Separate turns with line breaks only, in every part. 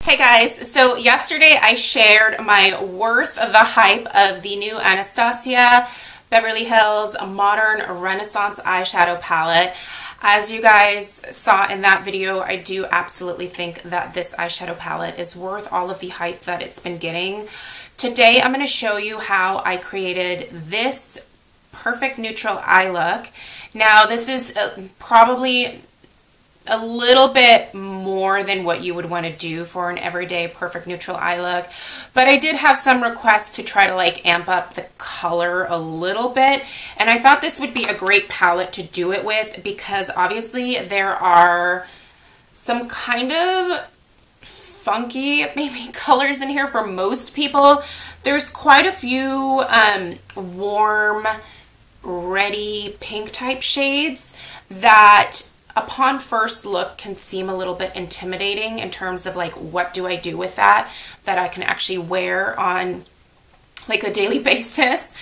Hey guys, so yesterday I shared my worth of the hype of the new Anastasia Beverly Hills Modern Renaissance Eyeshadow Palette. As you guys saw in that video, I do absolutely think that this eyeshadow palette is worth all of the hype that it's been getting. Today I'm going to show you how I created this perfect neutral eye look. Now this is probably a little bit more than what you would want to do for an everyday perfect neutral eye look, but I did have some requests to try to like amp up the color a little bit, and I thought this would be a great palette to do it with because obviously there are some kind of funky maybe colors in here for most people. There's quite a few warm reddy pink type shades that upon first look can seem a little bit intimidating in terms of like, what do I do with that I can actually wear on like a daily basis.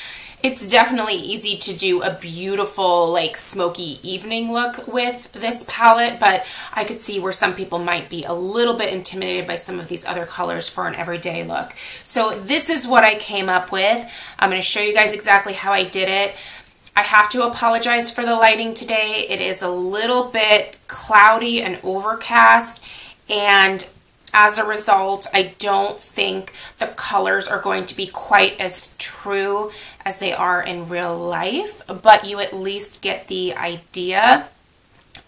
It's definitely easy to do a beautiful like smoky evening look with this palette, but I could see where some people might be a little bit intimidated by some of these other colors for an everyday look. So this is what I came up with. I'm going to show you guys exactly how I did it. I have to apologize for the lighting today. It is a little bit cloudy and overcast, and as a result, I don't think the colors are going to be quite as true as they are in real life, but you at least get the idea.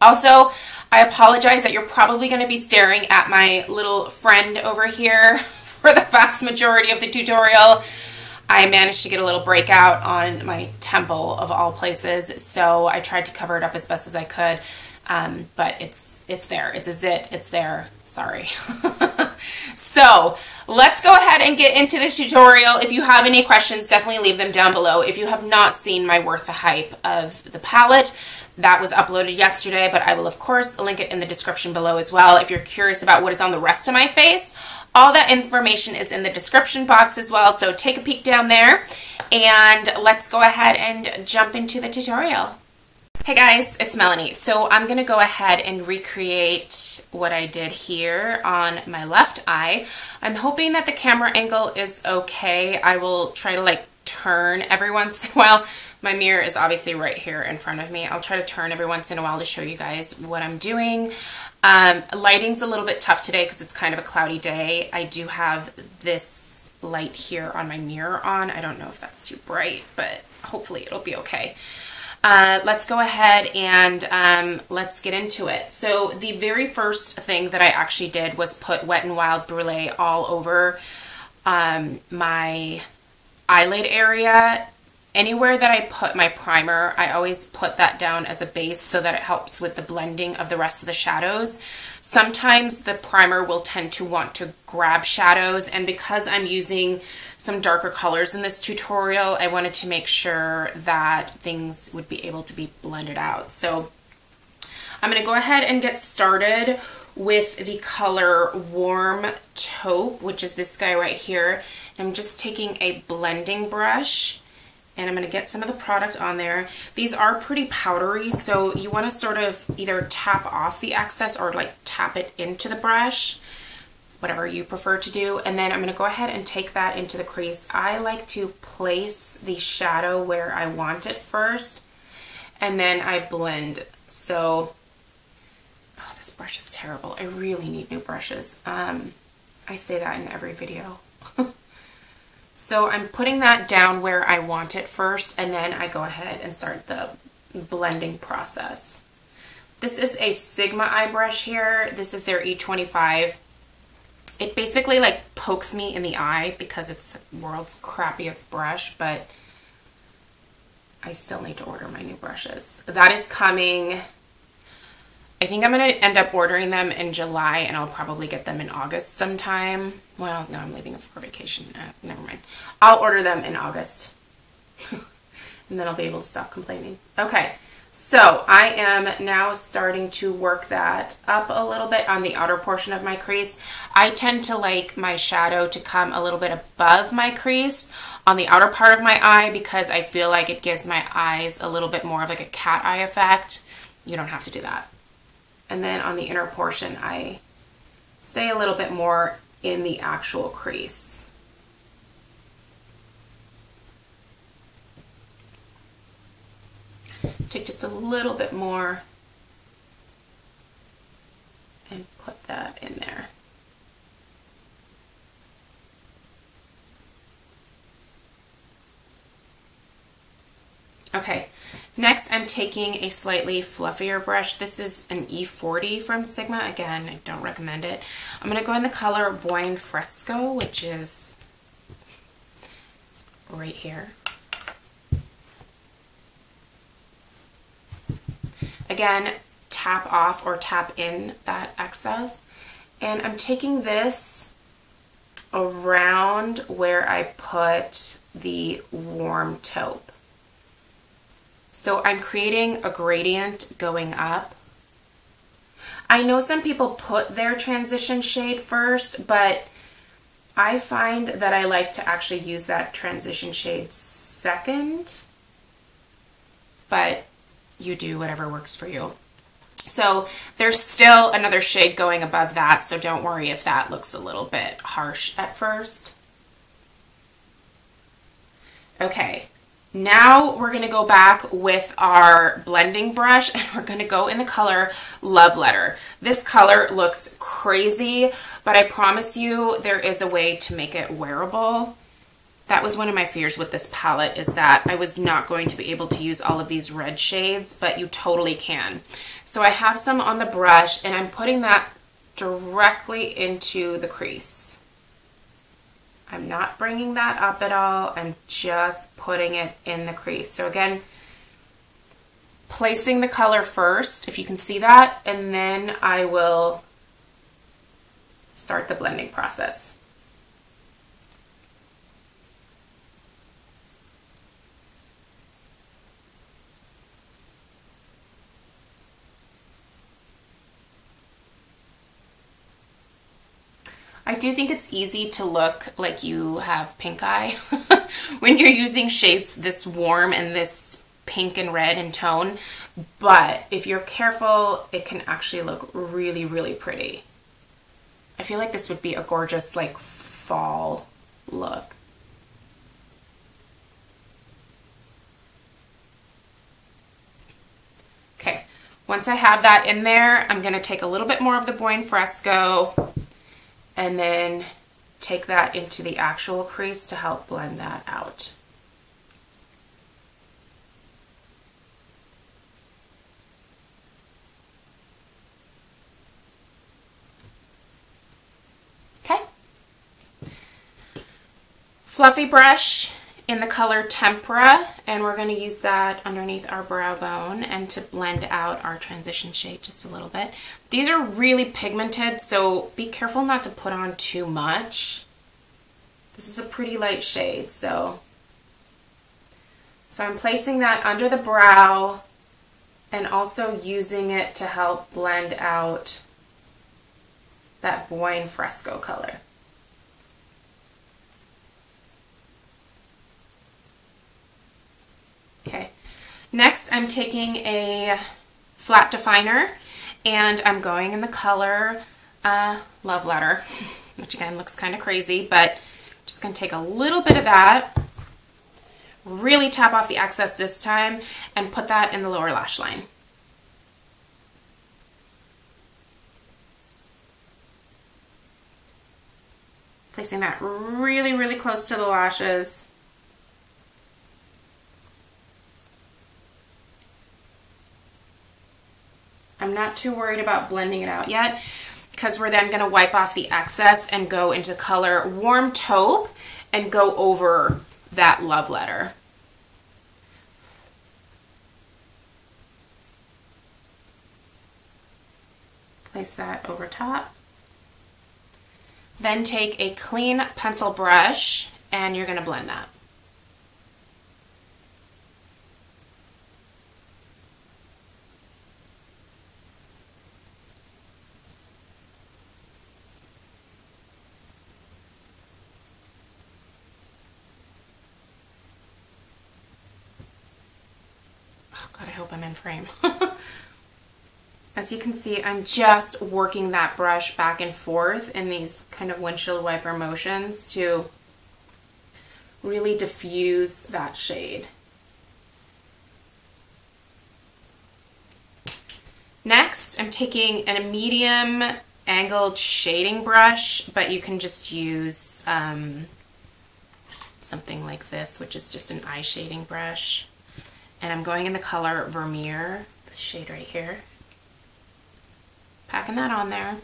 Also, I apologize that you're probably going to be staring at my little friend over here for the vast majority of the tutorial. I managed to get a little breakout on my temple of all places, so I tried to cover it up as best as I could, but it's there. It's a zit. It's there. Sorry. So let's go ahead and get into this tutorial. If you have any questions, definitely leave them down below. If you have not seen my worth the hype of the palette, that was uploaded yesterday, but I will of course link it in the description below as well. If you're curious about what is on the rest of my face, all that information is in the description box as well, so take a peek down there, and let's go ahead and jump into the tutorial. Hey guys, it's Melanie. So I'm going to go ahead and recreate what I did here on my left eye. I'm hoping that the camera angle is okay. I will try to like turn every once in a while. My mirror is obviously right here in front of me. I'll try to turn every once in a while to show you guys what I'm doing. Lighting's a little bit tough today because it's kind of a cloudy day. I do have this light here on my mirror on. I don't know if that's too bright, but hopefully it'll be okay. Let's go ahead and let's get into it. So the very first thing that I actually did was put Wet n Wild Brulee all over my eyelid area. Anywhere that I put my primer, I always put that down as a base so that it helps with the blending of the rest of the shadows. Sometimes the primer will tend to want to grab shadows, and because I'm using some darker colors in this tutorial, I wanted to make sure that things would be able to be blended out. So I'm going to go ahead and get started with the color Warm Taupe, which is this guy right here. I'm just taking a blending brush, and I'm going to get some of the product on there. These are pretty powdery, so you want to sort of either tap off the excess or like tap it into the brush, whatever you prefer to do. And then I'm going to go ahead and take that into the crease. I like to place the shadow where I want it first, and then I blend. So, oh, this brush is terrible. I really need new brushes. I say that in every video. So I'm putting that down where I want it first, and then I go ahead and start the blending process. This is a Sigma eye brush here. This is their E25. It basically like pokes me in the eye because it's the world's crappiest brush, but I still need to order my new brushes. That is coming. I think I'm going to end up ordering them in July, and I'll probably get them in August sometime. Well, no, I'm leaving for vacation. Never mind. I'll order them in August. And then I'll be able to stop complaining. Okay, so I am now starting to work that up a little bit on the outer portion of my crease. I tend to like my shadow to come a little bit above my crease on the outer part of my eye because I feel like it gives my eyes a little bit more of like a cat eye effect. You don't have to do that. And then on the inner portion, I stay a little bit more in the actual crease. Take just a little bit more and put that in there. Okay, next I'm taking a slightly fluffier brush. This is an E40 from Sigma. Again, I don't recommend it. I'm going to go in the color Buon Fresco, which is right here. Again, tap off or tap in that excess. And I'm taking this around where I put the warm taupe. So I'm creating a gradient going up. I know some people put their transition shade first, but I find that I like to actually use that transition shade second, but you do whatever works for you. So there's still another shade going above that, so don't worry if that looks a little bit harsh at first. Okay. Now we're going to go back with our blending brush and we're going to go in the color Love Letter. This color looks crazy, but I promise you there is a way to make it wearable. That was one of my fears with this palette, is that I was not going to be able to use all of these red shades, but you totally can. So I have some on the brush and I'm putting that directly into the crease. I'm not bringing that up at all. I'm just putting it in the crease. So again, placing the color first, if you can see that, and then I will start the blending process. I do think it's easy to look like you have pink eye when you're using shades this warm and this pink and red in tone, but if you're careful, it can actually look really, really pretty. I feel like this would be a gorgeous like fall look. Okay, once I have that in there, I'm gonna take a little bit more of the Buon Fresco and then take that into the actual crease to help blend that out. Okay. Fluffy brush in the color Tempera, and we're going to use that underneath our brow bone and to blend out our transition shade just a little bit. These are really pigmented, so be careful not to put on too much. This is a pretty light shade, so I'm placing that under the brow and also using it to help blend out that Buon Fresco color. Okay, next I'm taking a flat definer and I'm going in the color Love Letter, which again looks kind of crazy, but I'm just going to take a little bit of that, really tap off the excess this time, and put that in the lower lash line. Placing that really, really close to the lashes. I'm not too worried about blending it out yet because we're then going to wipe off the excess and go into color Warm Taupe and go over that Love Letter. Place that over top. Then take a clean pencil brush and you're going to blend that. God, I hope I'm in frame. As you can see, I'm just working that brush back and forth in these kind of windshield wiper motions to really diffuse that shade. Next, I'm taking a medium angled shading brush, but you can just use something like this, which is just an eye shading brush. And I'm going in the color Vermeer, this shade right here. Packing that on there.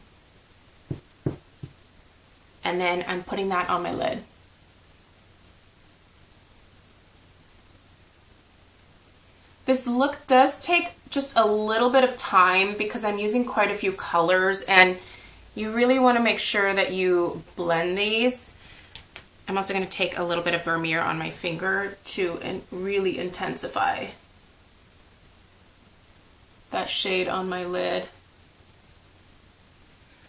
And then I'm putting that on my lid. This look does take just a little bit of time because I'm using quite a few colors, and you really want to make sure that you blend these. I'm also going to take a little bit of Vermeer on my finger to really intensify that shade on my lid.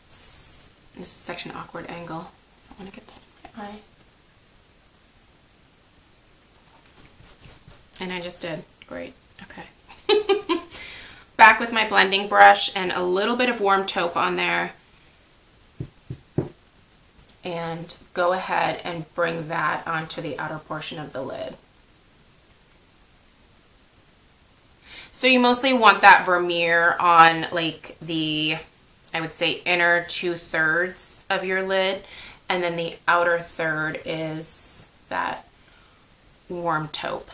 This is such an awkward angle. I want to get that in my eye. And I just did. Great. Okay. Back with my blending brush and a little bit of warm taupe on there. And go ahead and bring that onto the outer portion of the lid. So you mostly want that Vermeer on like the, I would say, inner 2/3 of your lid, and then the outer third is that warm taupe.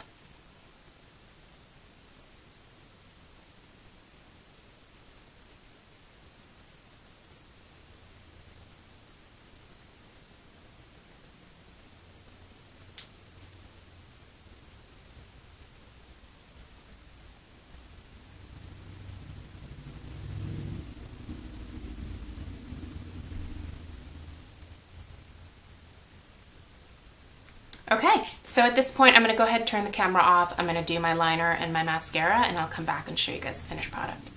Okay, so at this point I'm going to go ahead and turn the camera off. I'm going to do my liner and my mascara, and I'll come back and show you guys the finished product.